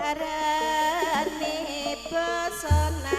arane pesona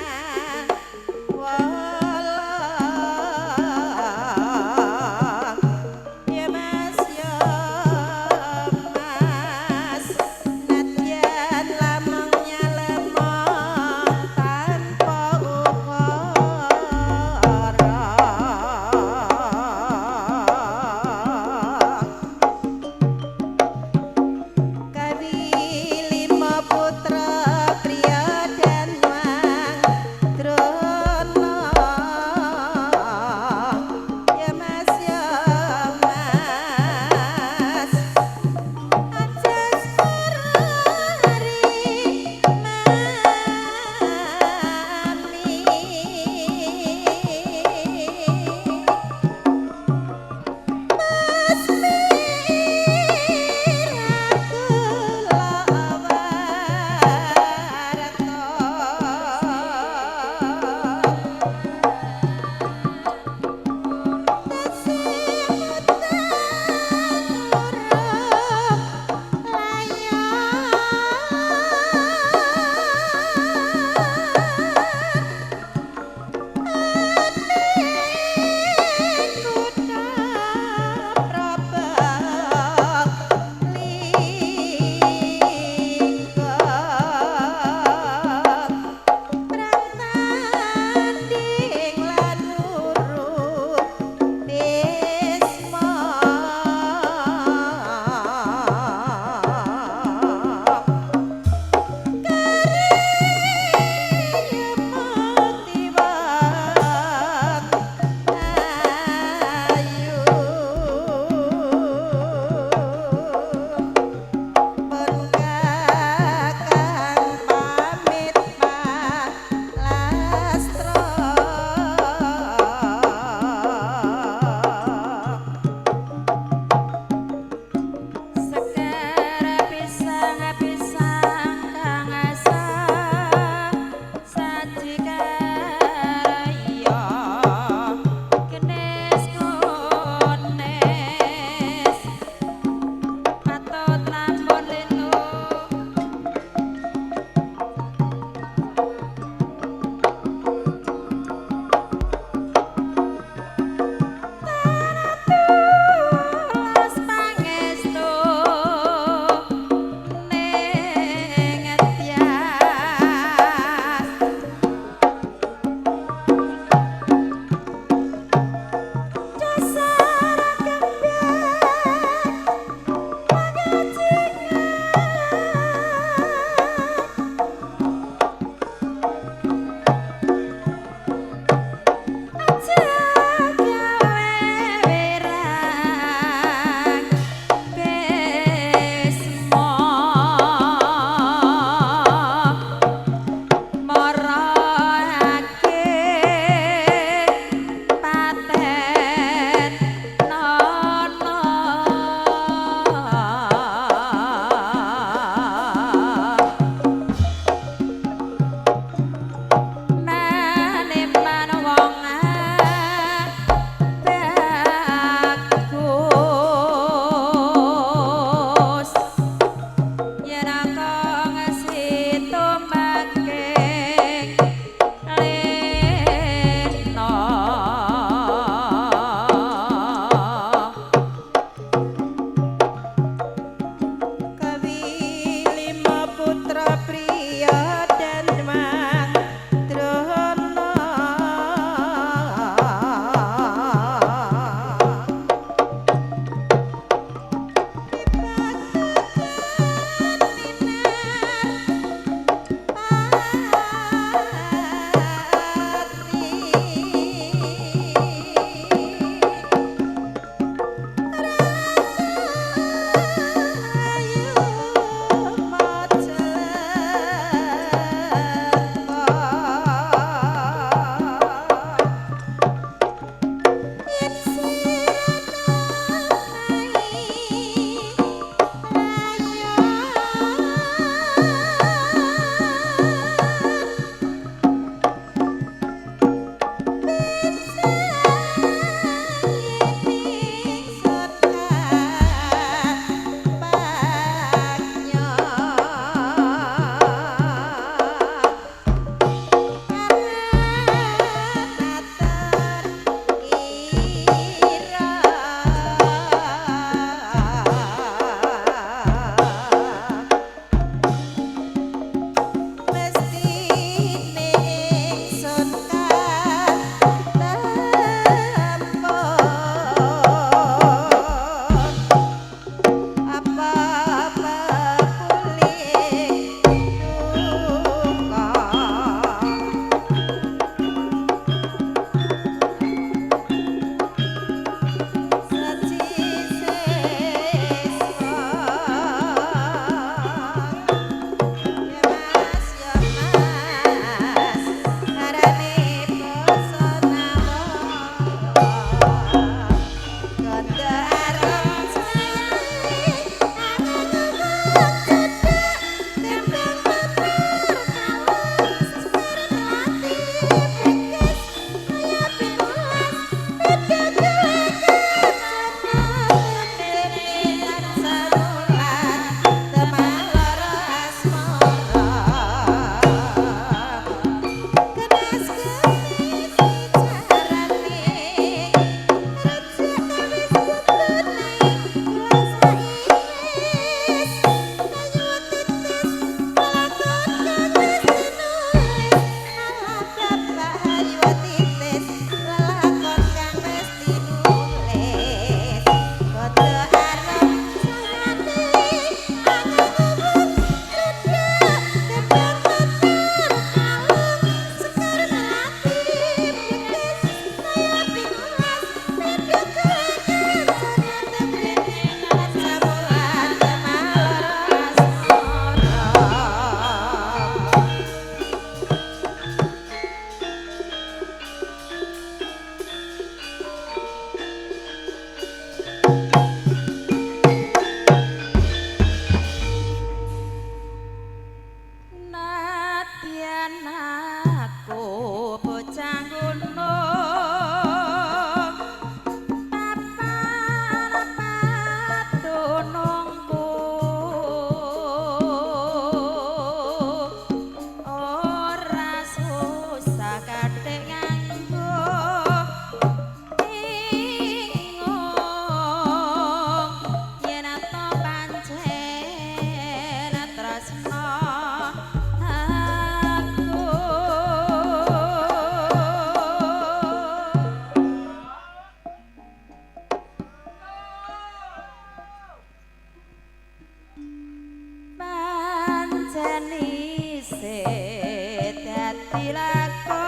jenise dadi lakon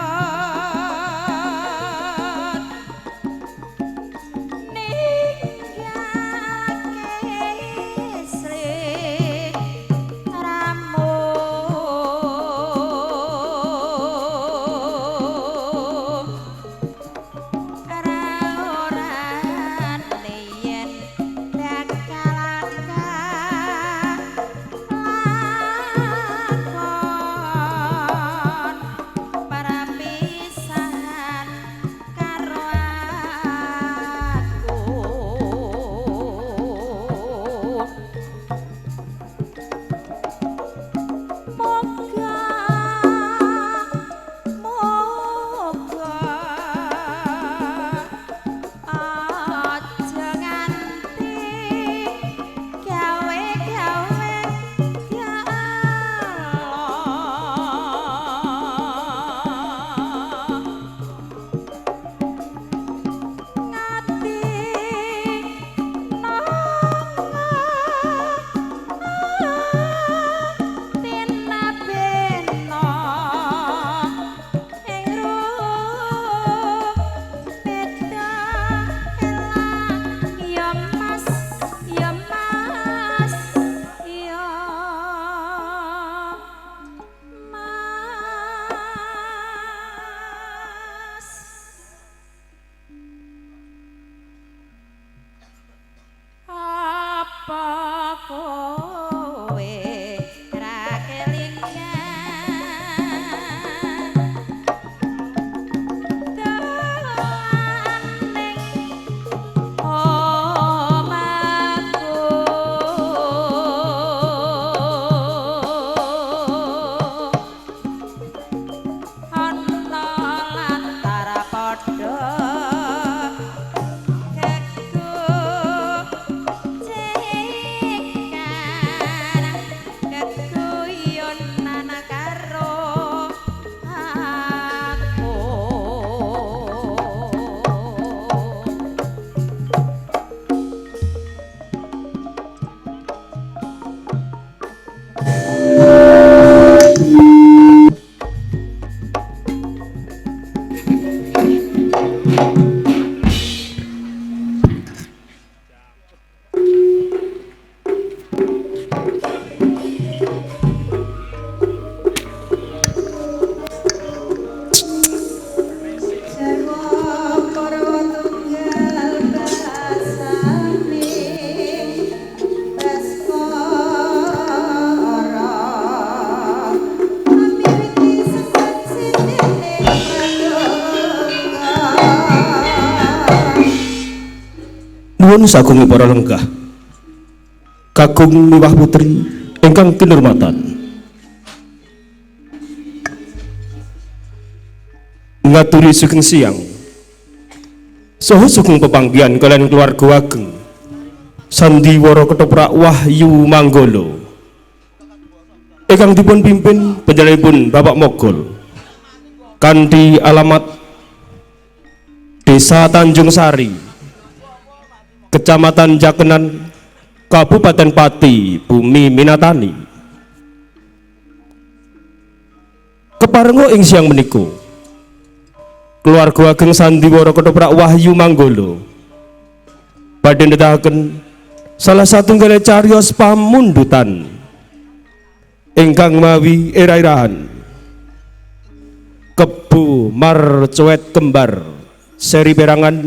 ninggake Sri Ramu ora-oran yen bakal lakon para pisahan karo aku moga moga aja nganti gawe-gawe ya Allah ngati tina beno ing beda elang ya mas ya mas ya mas apa kowe ra kelingan dolaning omahku ana latar padha keku cekan keguyonan karo aku Jawa Purwo tunggal basane Baskara Amiliki sekat sindene pradonga Nuwun sagungi para lenggah kakung miwah putri ingkang kinurmatan ngaturi sugeng siang saha sugeng pepanggihan kalian keluarga ageng Sandiwara Ketoprak Wahyu Manggala ingkang dipun pimpin panjenenganipun Bapak Mogol kanthi alamat Desa Tanjung Sari Kecamatan Jakenan Kabupaten Pati Bumi Minatani keparenga ing siang menika keluarga ageng Sandiwara Ketoprak Wahyu Manggala badhe nedahaken salah satunggal cariyos pamundutan ingkang mawi ira-irahan Kebu Marcuet Kembar seri perangan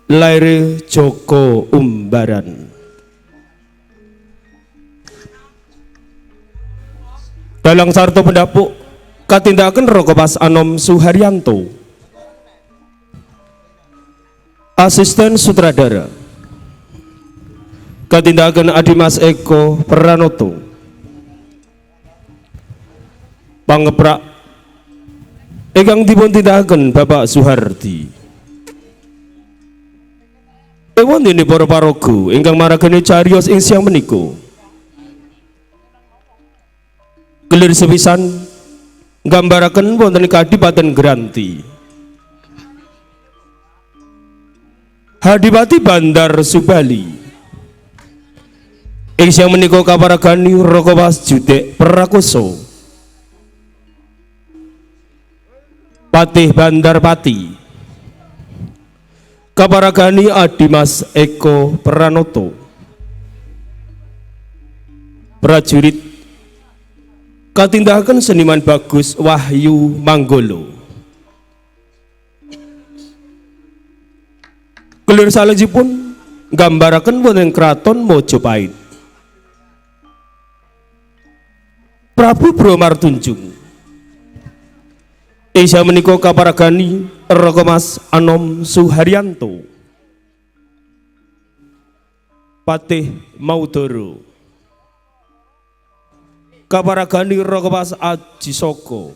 lair Joko Umbaran dalang sarta pendapuk katindakan Rokopas Anom Suharyanto asisten sutradara katindakan Adimas Eko Pranoto pangeprak ingkang dipun tindakan Bapak Suhardi ewon ini para paraga ingkang maragani cariyos ing siang menika kelir sepisan nggambaraken wonten Kadipaten Granti Hadipati Bandar Subali Ing siang menika kaparagani Rakawas Judek Prakoso Patih Bandarpati kaparagani Adimas Eko Pranoto prajurit katindakan seniman Bagus Wahyu Manggolo kelir salajipun gambaraken wonten kraton Mojopahit Prabu Bromartunjung Isya menika kaparagani Rakamas Anom Suharyanto Patih Maudoro kaparagani Rakawas Ajisoko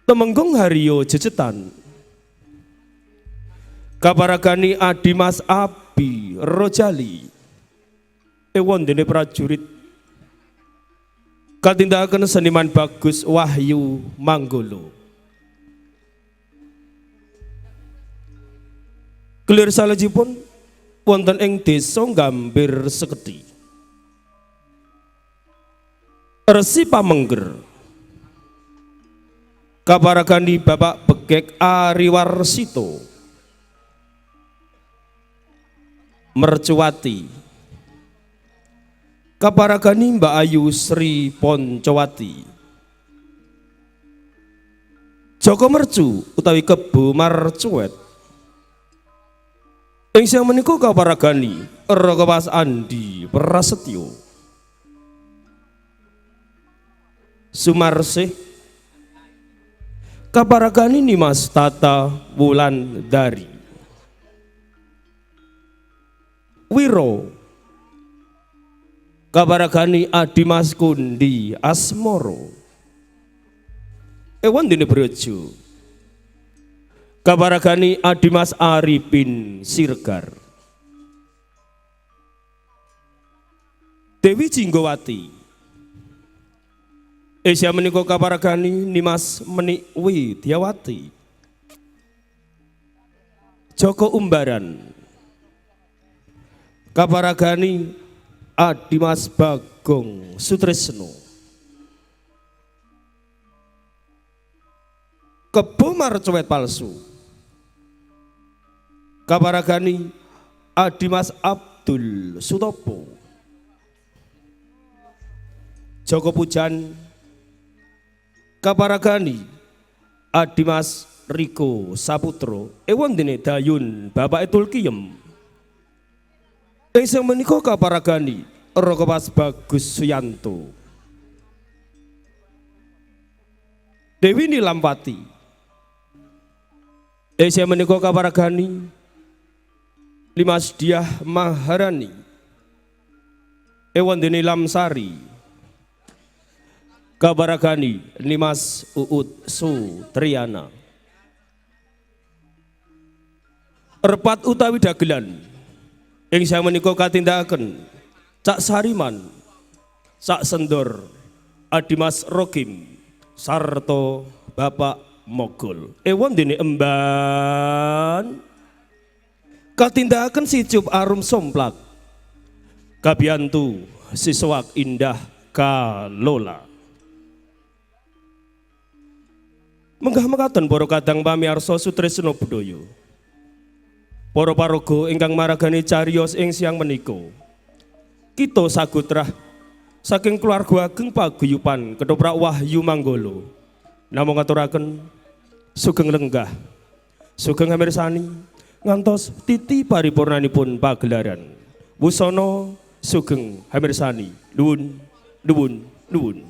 Temenggung Haryo Jejetan kaparagani Adimas Abi Rojali wondene prajurit katindakan seniman Bagus Wahyu Manggolo kelir salajipun wonten ing desa Gambir Seketi Resi Pamengger kaparagani Bapak Begek Ariwarsito Mercuwati kaparagani Mbak Ayu Sri Poncowati Joko Mercu utawi Kebo Marcuet ing siang menika kaparagani Rakawas Andi Prasetyo Sumarsih kaparagani Nimas Tata Wulandari Wiro kaparagani Adimas Kundi Asmoro wondene Brojo kaparagani Adimas Arifin Sirgar Dewi Jinggowati Isya menika kaparagani Nimas Menik Widyawati Joko Umbaran kaparagani Adimas Bagong Sutresno Kebo Marcuet Palsu kaparagani Adimas Abdul Sutopo Joko Pujan kaparagani Adimas Riko Saputro wondene Dayun Bapak Tulkiyem ing sing menika kaparagani Rakawas Bagus Suyanto Dewi Nilampati ing sing menika kaparagani Limas Diah Maharani wondene Lamsari kaparagani Nimas Uut Sutriyana Repat utawi dagelan ing saya menika katindakan Cak Sariman Cak Sendor Adimas Rokim sarto Bapak Mogol wondene emban katindakan Sicup Arum Somplak Kabiantu Siswak Indah Kalola menggah mekaten para kadang pamiarsa Sutresna Budaya para paraga ingkang maragani cariyos ing siang menika kita sagutrah saking keluarga ageng paguyuban Ketoprak Wahyu Manggolo namung ngaturaken sugeng lenggah sugeng hamirsani ngantos titi paripurnanipun pagelaran wusana sugeng hamirsani nuwun nuwun nuwun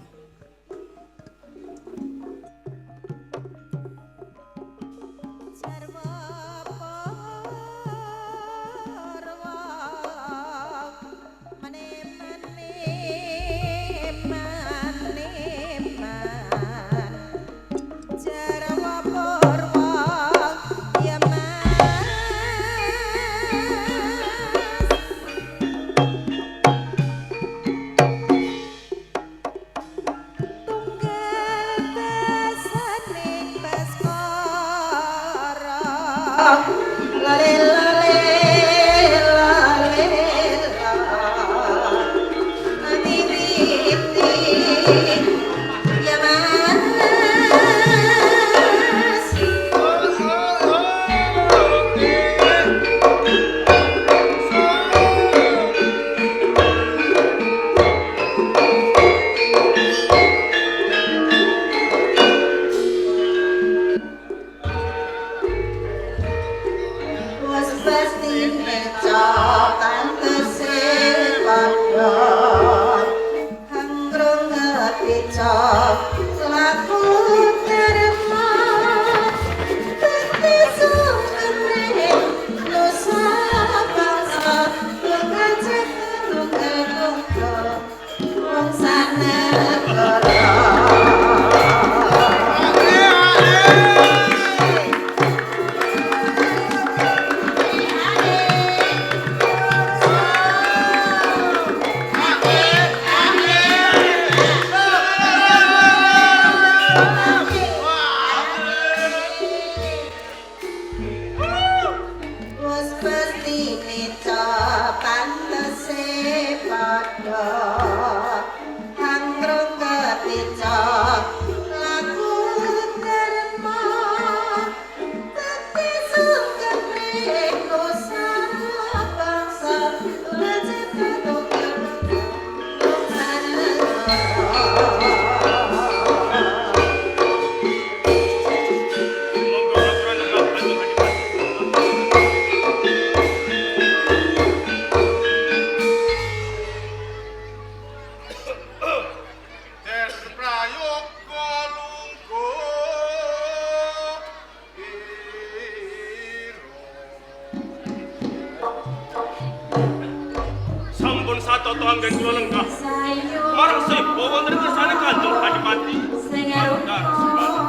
Soto anggen kula lenggah. sayo Marang sepo wonten kersane Kanjeng Adipati. Mandar sebalik.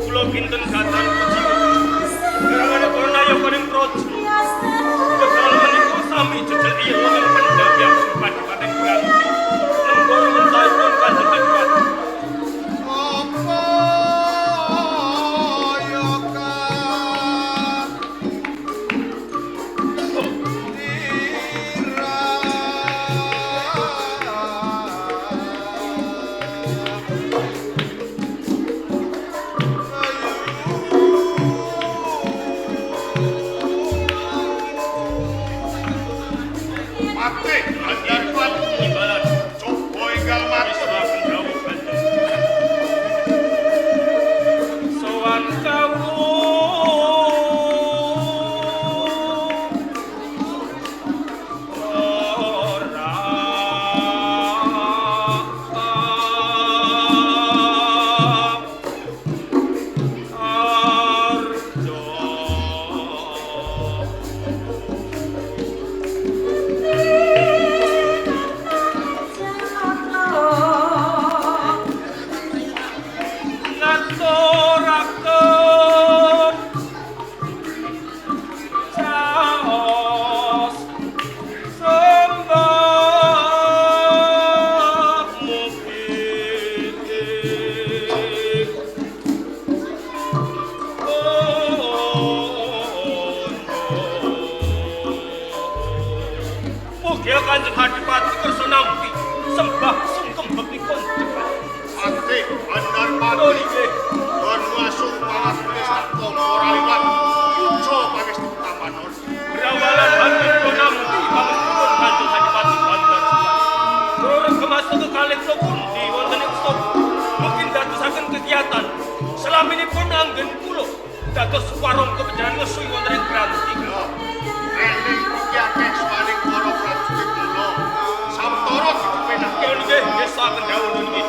Kula kinten gatan puji. Karangan corona ya paring projo. Begal menika sami jejel iya wonten pendhapian Kadipaten Granti. Nenggoro mentahipun Kanjeng Adipati. Mati, Adipati. Imbalan. Coba enggal mati. Saken dawuh Kanjeng. Sowan kawula ora arjo. Ngaturaken caos sembah mugi mugi Kanjeng Adipati kersa nampi sembah sungkem bebikon Mati, bener Lho mati. nggih. Bermasuk pangastutis tak ora liwat. Pujo pangestu Tamanon. Brawalan hati konampi pamestipun Kanjeng Adipati Bandar Sebalik. Dorong kemasuk ke kalih pundi wonten ing stop. Mungkin dadosaken kegiatan selaminipun anggen kula dados warung kebejaran ngesui wonten ing Granti. Eling iki akeh swaning para prajurit kula. Samtara dikepenake Lho nggih, nggih saken dawuh nggih.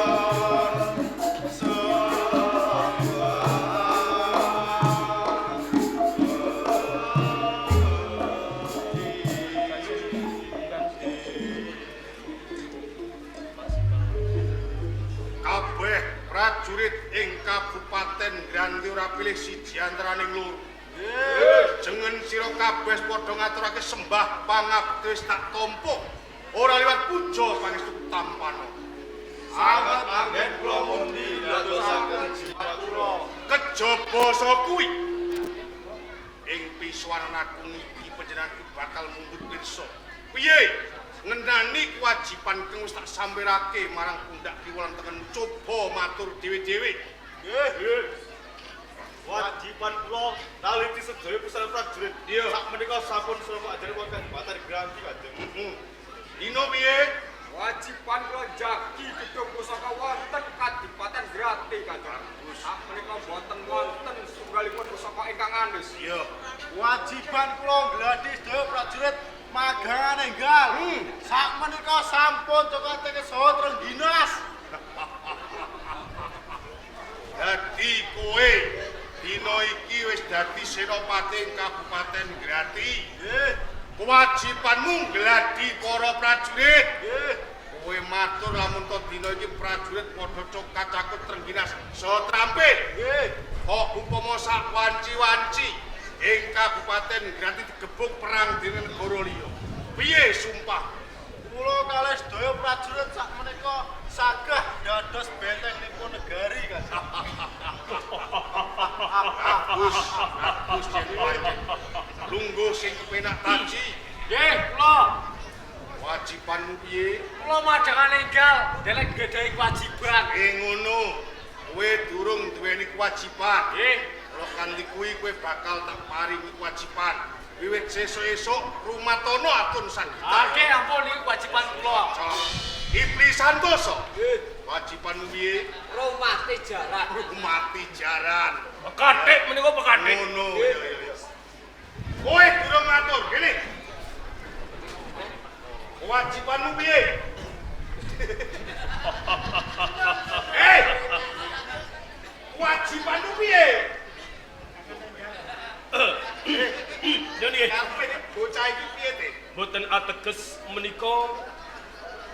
kabeh prajurit ing Kabupaten Granti ora pilih siji antaraning loro. Jengen sira kabeh padha ngaturake sembah pangabdi wis tak tampa. Ora liwat puja pangestu tampano. Sangat anggen kula mundi dadosaken jimat kula. Kejaba saka kuwi ing pisuwaran aku iki panjenengan bakal mundhut pirsa. Piye? Ngenani kewajiban kang wis tak sampirake marang pundak kiwalan tengen coba matur dhewe-dhewe. Nggih. Wajiban kula naliti sedaya pusat prajurit. Iya. Sak menika sampun sira ajari wonten Kadipaten Granti Kanjeng. Dino piye? Wajiban kula jagi gedung pusaka wonten Kadipaten Granti Kanjeng. Sak menika boten wonten setunggalipun pusaka ingkang anis. Iya. Wajiban kula ngladi sedaya prajurit magangan enggal. Sak menika sampun cokate saha Trengginas. Dadi kowe dino iki wis dadi senopati ing Kabupaten Granti. Nggih. Kewajibanmu ngladi para prajurit. Nggih. Kowe matur lamun to dina iki prajurit padha cokat cakut Trengginas saha trampil. Nggih. Kok umpama sak wanci-wanci ing Kabupaten Granti digebuk perang dene negara liya. Piye sumpah? Kula kalih sedaya prajurit sak menika sagah dados bentengipun negari Kanjeng. Bagus, bagus jenenge. Lungguh sing kepenak taji. Nggih, kula Wajibanmu piye? kula madangan enggal deleng gadhahi kewajiban. Ngono. Kowe durung duweni kewajiban. Nggih. Kalau kanthi kuwi kowe bakal tak paringi kewajiban. Wiwit sesuk-esuk rumatono atun sanggita. Nggih, ampun iki kewajiban kula. Iblis Santoso. Wajibanmu piye? Rumati jaran. Mati jaran. Pekatik menika pekatik. Ngono. Ya. Kowe durung ngatur, kene. Kewajibanmu piye? Hei! Kewajibanmu piye? Yo nggih. Karepe bocah iki piye, Teh? Boten ateges menika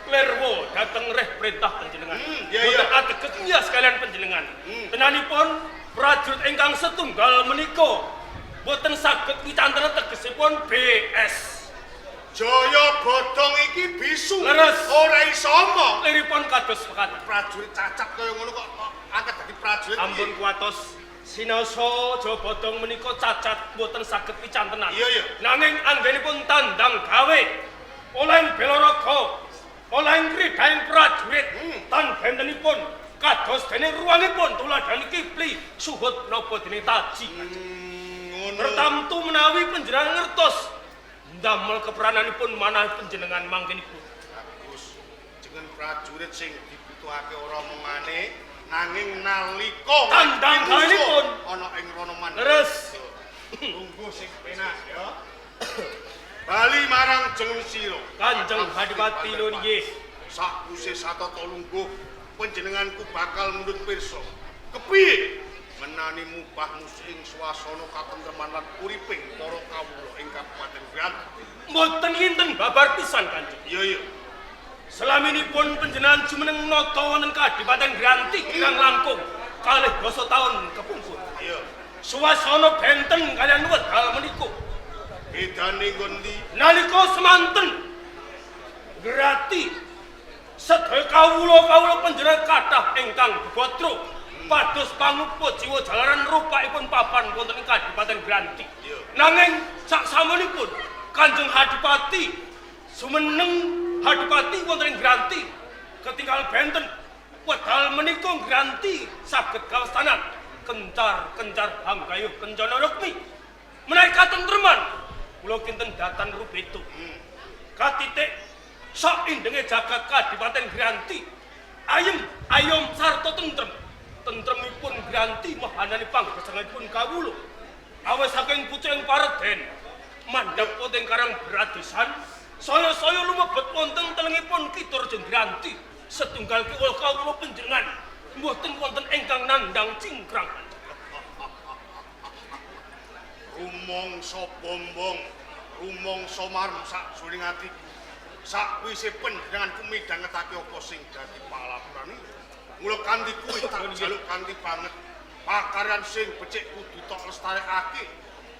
klerwo dateng reh perintah panjenengan. Iya, Boten iya. ateges iya sekalian panjenengan. Tenanipun prajurit ingkang setunggal menika boten saged wicanten tegesipun BS. Jaya bodong iki bisu. Leres. Ora iso omong. Liripun kados mekaten. Prajurit cacat kaya ngono kok angkat dadi prajurit. Ampun kuatos sinaosa Jawa Bodong menika cacat boten saged wicantenan. Iya, iya. Nanging anggenipun tandang gawe oleh belaraga, oleh ngridaing prajurit tan bentenipun kados dene ruangipun tuladhani Kipli suhud napa dene Taji. Ngono. Pertamtu menawi panjenengan ngertos ndamel keperananipun manah panjenengan mangkenipun. Bagus. Jeneng prajurit sing dibutuhake ora omongane nanging nalika Tandang gawenipun. ana ing rono maneh. Leres. Lungguh sing penak ya. Bali marang jeneng sira. Kanjeng Hadipati nuwun nggih. Sakwise satata lungguh panjenenganku bakal mundhut pirsa. Kepiye menani mubahmu ing swasana katentreman lan uriping para kawula ing Kabupaten Granthi. Mboten kinten babar pisan Kanjeng. Iya. Selaminipun panjenengan jumeneng nata wonten Kadipaten Granthi kirang langkung 2 taun kepungkur. Iya. Suasana benten kalian wedal menika. Bedane ngondi? Nalika semanten Grati sedaya kawula panjenengan kathah ingkang bebotro pados pangupa jiwa jalaran rupakipun papan wonten ing Kadipaten Granthi. Iya. Nanging saksamunipun Kanjeng Hadipati sumeneng Hadipati wonten ing Granthi ketinggal benten wedal menika Granthi saged kawastanan kencar hanggayuh kencana rukmi menawi katentreman kula kinten datan rubeto katitik sak indenge jagat Kadipaten Granthi ayem sarta tentremipun Granthi mahanani panggesanganipun kawula awis saking pucing pareden mandhap wonten karang Bradesan saya lumebet wonten telengipun Kiturja Granthi setunggal kawula panjenengan mboten wonten ingkang nandhang cingkrang. Rumangsa bombong, rumangsa marem sakjroning atiku. Sakwise panjenenganku midhangetake apa sing dadi palapuran iki. Mula kanthi kuwi tak jaluk kanthi banget pakaryan sing becik kudu tok lestarekake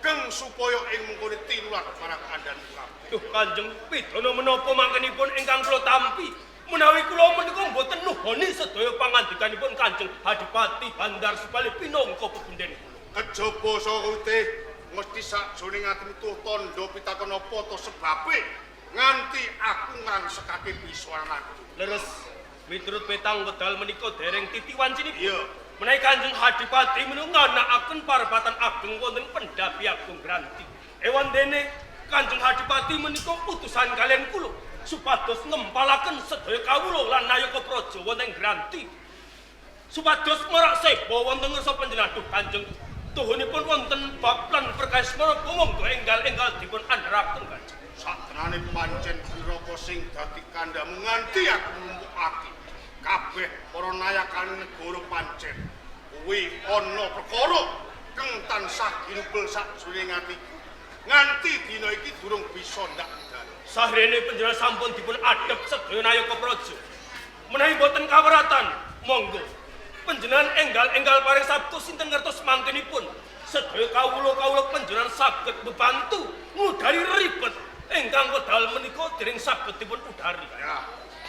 geng supaya ing mengkone tinular marang kandhane kabeh. Duh Kanjeng pidana menapa mangkenipun ingkang kula tampi menawi kula menika mboten nuhoni sedaya pangandikanipun Kanjeng Hadipati Bandar Subali pinangka pepunden kula. Kejaba saka utih mesti sakjroning atimu tuh tandha pitakon apa to sebabe nganti aku ngrangsekake biswananku. Leres miturut petang wedal menika dereng titiwancinipun. Iya. Menawi Kanjeng Hadipati menika nganakaken parabatan ageng wonten Pendapi Agung Granthi. Ewan dene Kanjeng Hadipati menika utusan kalian kula supados ngempalaken sedaya kawula lan nayaka praja wonten Granthi. Supados merak seba wonten ngarsa panjenengan duh Kanjeng tuhunipun wonten bab lan perkawis menapa monggo enggal-enggal dipun andharaken Kanjeng. Satenane pancen wiraka sing dadi kandhamu nganti aku numpukake kabeh para nayakane negara pancen kuwi ana perkara kang tansah ginubel sakjroning atiku nganti dina iki durung bisa ndak dalu. Sahrene panjenengan sampun dipun adhep sedaya nayaka praja. Menawi boten kaweratan, monggo panjenengan enggal-enggal paring sabtu sinten ngertos mangkenipun sedaya kawula panjenengan saged bebantu ngudari ribet ingkang wedal menika dereng saged dipun udari. Ya,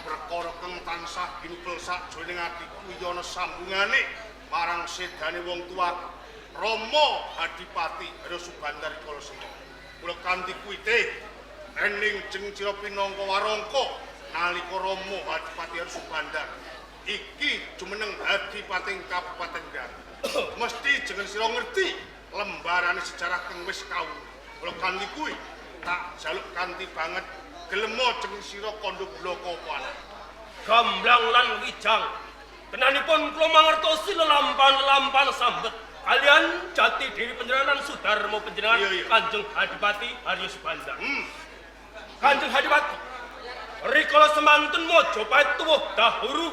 perkara kang tansah ginubel sakjroning atiku iki ana sambungane marang sedane wong tuaku Rama Hadipati Hara Subandar Kala Semar. Mula kanthi kuwi teh ening jeneng sira pinangka warangka nalika Rama Hadipati Hara Subandar iki jumeneng Hadipating Kabupaten Granthi. Mesti jeneng sira ngerti lembarane sejarah kang wis kawula. Mula kanthi kuwi tak jaluk kanthi banget gelem jeneng sira kandha blaka apa ana. gamblang lan wijang. Tenanipun kula mangertosi lelampan-lelampan sambet kalian jati diri panjenengan Sudarmo panjenengan Iya. Kanjeng Adipati Arya Subandar. Kanjeng Adipati, rikala semanten Majapahit tuwuh dahulu.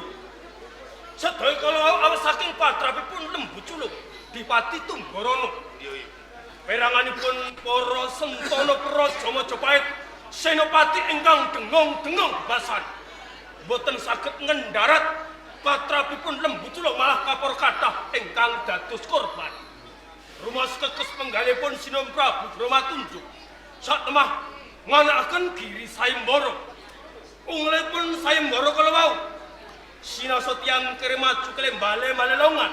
Sedaya kala awas saking patrapipun Lembu Culuk Dipati Tunggorono. Iya. Peranganipun para sentana praja Majapahit senopati ingkang dengong-dengong basan. Boten saged ngendarat patrapipun Lembu Culuk malah kapor kathah ingkang dados korban. Rumas kekes penggalipun Sinom Prabu Bromatunjuk satemah nganakaken giri Sayembara. Unglipun Sayembara kala wau sinasa tiyang kere maju kelembale malelongan.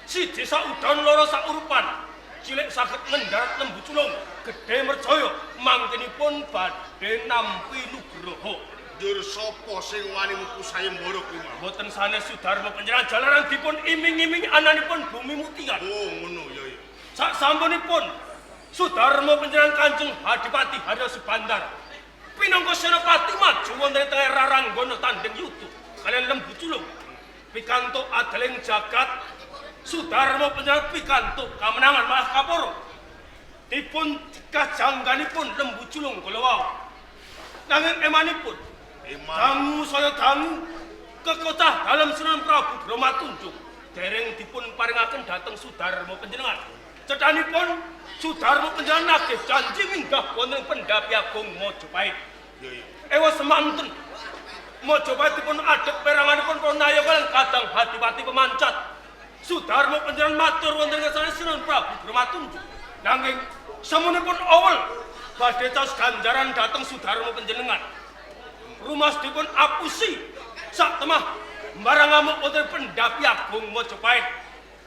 Siji saudon loro saurupan. Cilik saged ngendarat Lembu Culuk gedhe merjaya mangkenipun badhe nampi nugroho. Dur sapa sing wani mupu sayembara kuwi? Boten sanes Sudarmo panjenengan jalaran dipun iming-iming ananipun bumi mutiara. Oh, ngono ya. Sak sampunipun Sudarmo panjenengan Kanjeng Adipati Arya Subandar pinangka senopati maju wonten ing tengah raranggono tanding yutu kalian Lembu Culuk pikantuk adeling jagat. Sudarmo panjenengan pikantuk kamenangan malah kaporo dipun kajangganipun Lembu Culuk kala wau. Nanging emanipun dangu saya dangu kekotah dalam Sunan Prabu Bromatunjuk dereng dipun paringaken dhateng Sudarmo panjenengan. Cedhanipun Sudarmo panjenengan nagih janji minggah wonten Pendhapi Agung Majapahit. Ewa semanten Majapahit dipun adhep peranganipun para nayaka lan kadang Adipati Pemancat. Sudarmo panjenengan matur wonten ngersane Sunan Prabu Bromatunjuk. Nanging semunipun awel badhe caos ganjaran dhateng Sudarmo panjenengan. Rumas dipun apusi sak temah marang amuk wonten Pendhapi Agung Majapahit.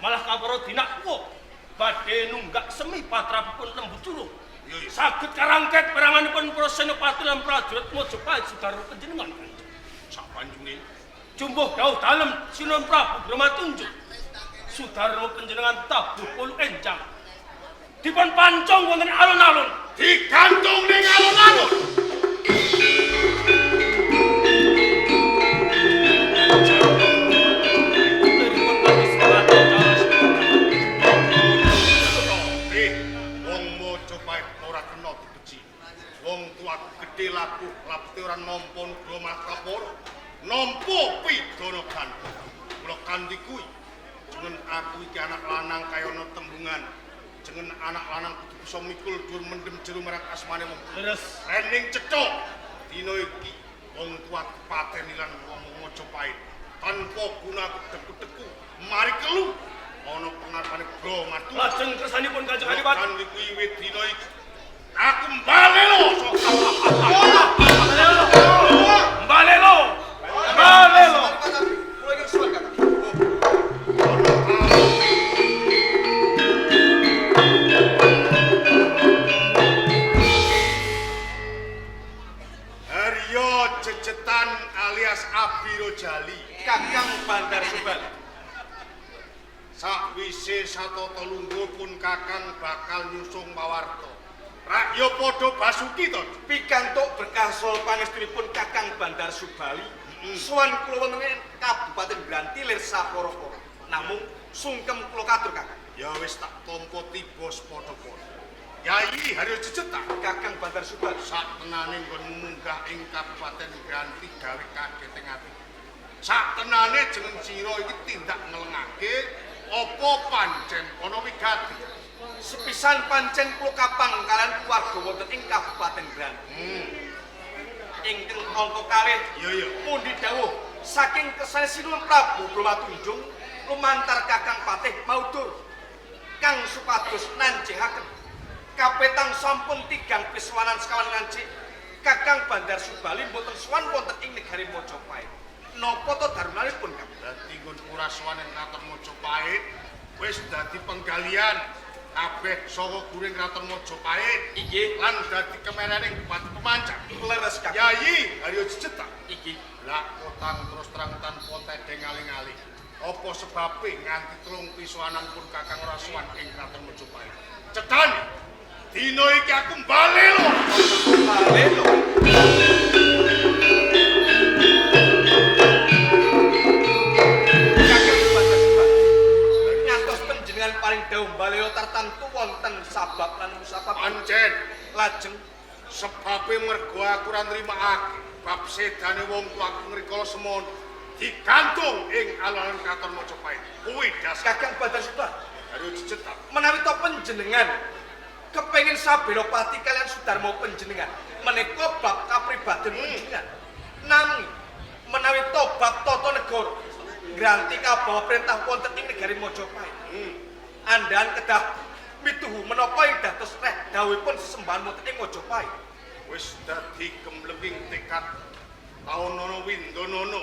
Malah kaporo dinakwo badhe nunggak semi patrapipun Lembu Culuk. Saged karangket peranganipun para senopati lan prajurit Majapahit Sudarmo panjenengan. Sapanjunge Jumbuh dawuh dalem Sinom Prabu Bromatunjuk. Sudarmo panjenengan tabuh pulu enjang. Dipun pancong wonten alun-alun. digantung ning alun-alun. Gede laku lapte ora nampa nugra makapura nampa pidana gantung. Mula kanthi kuwi jeneng aku iki anak lanang kaya ana tembungan. Jeneng anak lanang kudu bisa mikul dur mendem jero marang asmane wong. Leres Rening cetha dina iki wong tua paten lan wong Majapahit tanpa guna deku-deku mari kelu ana pengarepane Bromatunjuk. lajeng kersanipun Kanjeng Adipati. Kan kuwi wit dina iki aku mbalelo Mbalelo. Mbalelo. Mulai kesuwen kakak. Haryo Jejetan alias Abiro Jali. Kakang Bandar Subali. Sakwise satata lungguh pun Kakang bakal nyusung pawarta. Rakya padha basuki to. Pikantuk berkah sol pangestunipun Kakang Bandar Subali. Sowan kula wonten ing Kabupaten Granthi lir sapara-para. Namung sungkem kula katur Kakang. Ya wis tak tampa tiba sepadha-padha. Yai Haryo Jejetan Kakang Bandar Subali. sak tenane nggon munggah ing Kabupaten Granthi gawe kageteng ati. Sak tenane jeneng sira iki tindak ngelengake apa pancen ana wigati. Sepisan pancen kula kapang kalian keluarga wonten ing Kabupaten Granthi. Ingkang angka kalih Iya. pundi dawuh saking kesane Sinuwun Prabu Bromatunjuk lumantar Kakang Patih Maudur kang supados nanjehaken kapetang sampun tigang piswanan sekawan ngancik Kakang Bandar Subali mboten sowan wonten ing negari Majapahit. Napa to darmanipun Kakang? Dadi nggon ora sowan ing Kraton Majapahit wis dadi penggalian kabeh saka guring Kraton Majapahit Inggih, lan dadi kemerening Bupati Pemancat. leres Kakang. Yai Haryo Jejetan Iki lah kotang terus terang tanpa tedeng aling-aling. Apa sebabe nganti 3 pisuanan pun Kakang ora sowan ing Kraton Majapahit. Cedhane dina iki aku mbalelo. Balelo. badhe umbaleo tartamtu wonten sabab lan musabab. Pancen Lajeng sebabe mergo aku ora nrimakake bab sedane wong tuaku ngrikala semono digantung ing alun-alun Kraton Majapahit. Kuwi dasar Kakang Badar Suta karo dicetak. menawi to panjenengan kepengin sabelopati kalian Sudarma panjenengan menika bab kapribaden panjenengan. Nanging menawi to bab tata negara granti kabawa perintah wonten ing negari Majapahit. Andhan kedah mituhu menapa ing dados reh dawuhipun sesembahan wonten ing Majapahit. Wis dadi gemblenging tekad Taunana Windanana.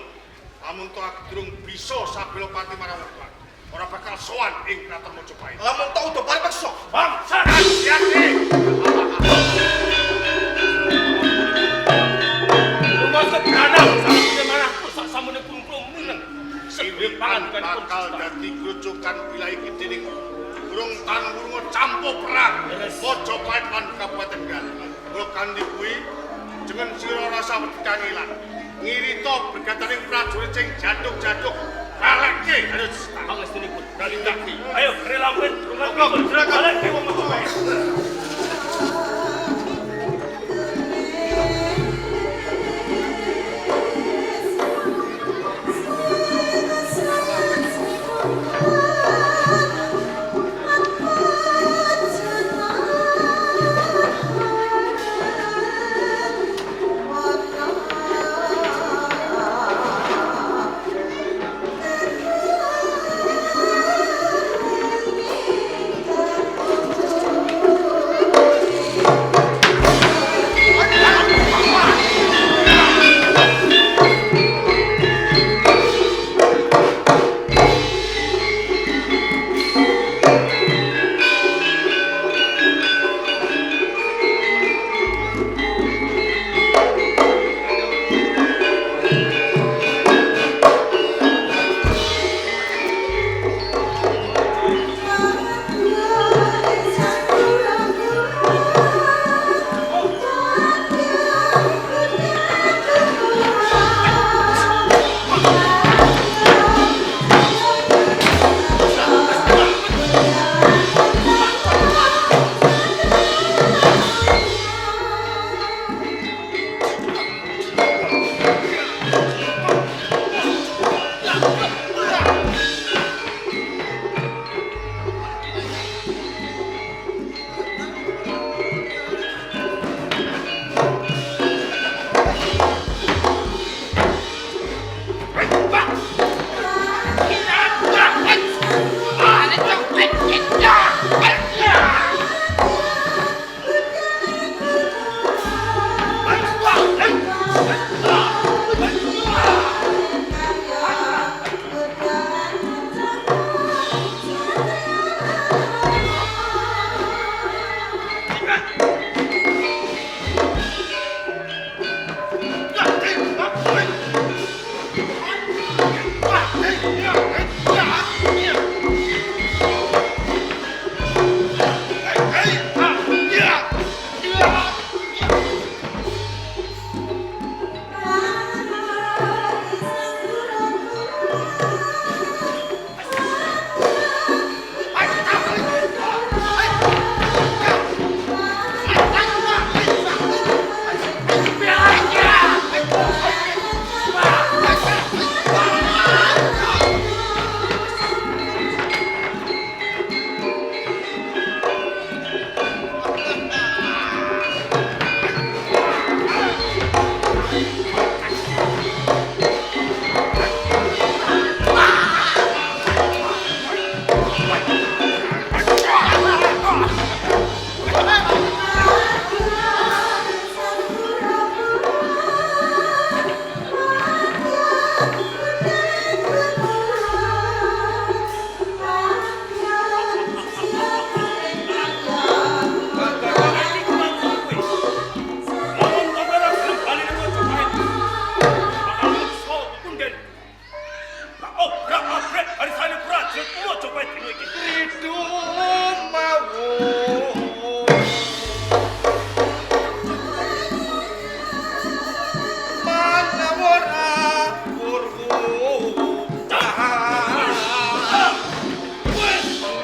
Lamun to aku durung bisa sabelopati marang wong tuaku, ora bakal sowan ing Kraton Majapahit. Lamun to udo paripeksa. Bangsa Hati-hati. Rumasuk granam salamune manahku sak samune kumplung mineng. Sedhe pangan Bakal bakal dadi grojokan wilayah Gedining Burung Tan Wurunga campur perang Majapahit lan Kabupaten Galuh. Kula kandi kuwi jeneng sira rasa wedi kangilan. Ngirita bergataning prajurit sing jaduk-jaduk balekke harus pangestunipun. dalindaki. Ayo relawen Monggo, silakan. Balik ke wong Majapahit.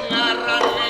Ngarane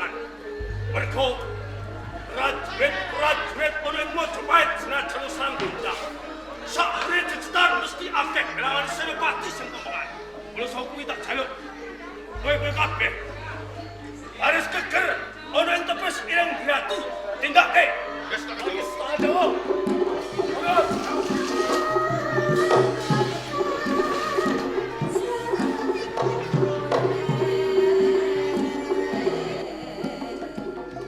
kemenangan. Mergo prajurit ono ing Majapahit senajan serang gonjang. Sak jejetan mesti akeh lawan Senopati sing kemenangan. Mula sok kuwi tak jaluk kowe kabeh harus keker